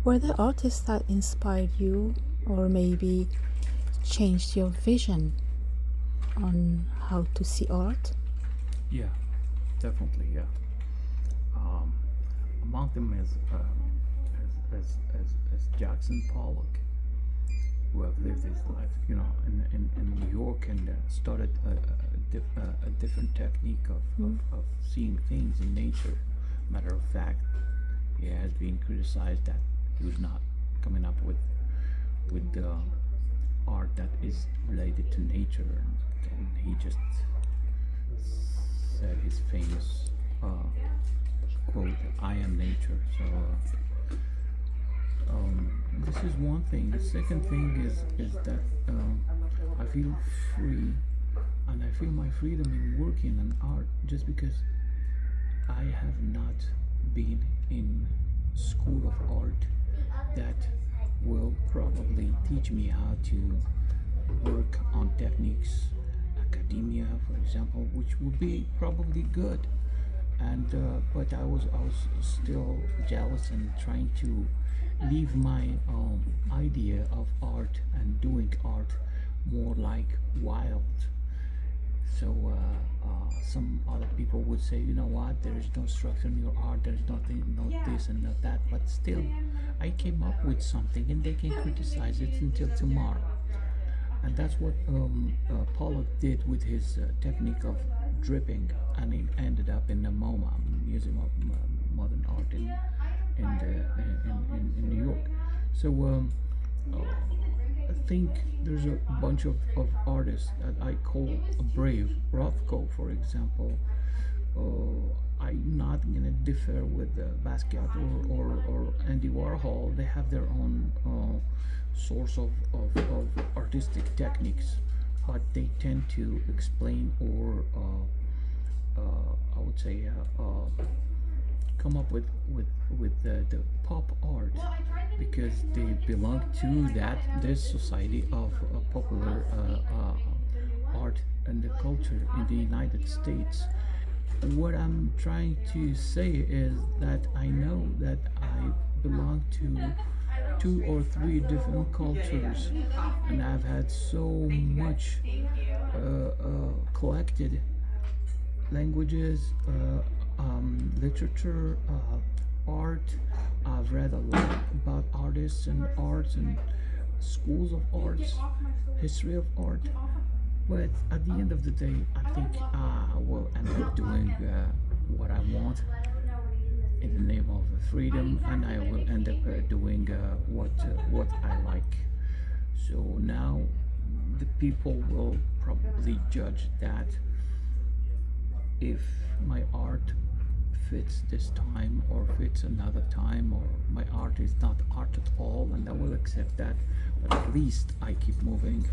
Were the artists that inspired you or maybe changed your vision on how to see art? Yeah, definitely. Yeah. Um, Among them is as Jackson Pollock, who have lived his life, in New York and started a different technique of seeing things in nature. Matter of fact, he has been criticized that he was not coming up with art that is related to nature, and he just said his famous uh, quote, "I am nature." So this is one thing. The second thing is that I feel free, and I feel my freedom in working on art just because I have not been in school of art that will probably teach me how to work on techniques, academia, for example, which would be probably good. And but I was still jealous and trying to leave my idea of art and doing art more like wild. So some other people would say, you know what, there is no structure in your art, there's nothing, not this and not that. But still, I came up with something, and they can criticize it until tomorrow. And that's what Pollock did with his technique of dripping, and it ended up in the Mosam Museum of Modern Art in New York. So uh, I think there's a bunch of artists that I call brave. Rothko, for example. I'm not gonna differ with Basquiat or Andy Warhol. They have their own source of artistic techniques, but they tend to explain or I would say come up with the pop art because they belong to this society of popular art and the culture in the United States. What I'm trying to say is that I know that I belong to two or three different cultures, and I've had so much collected languages, literature, art. I've read a lot about artists and arts and schools of arts, history of art. But at the end of the day, I think I will end up doing what I want in the name of freedom, and I will end up doing what I like. So now the people will probably judge that if my art fits this time or fits another time, or my art is not art at all, and I will accept that. But at least I keep moving.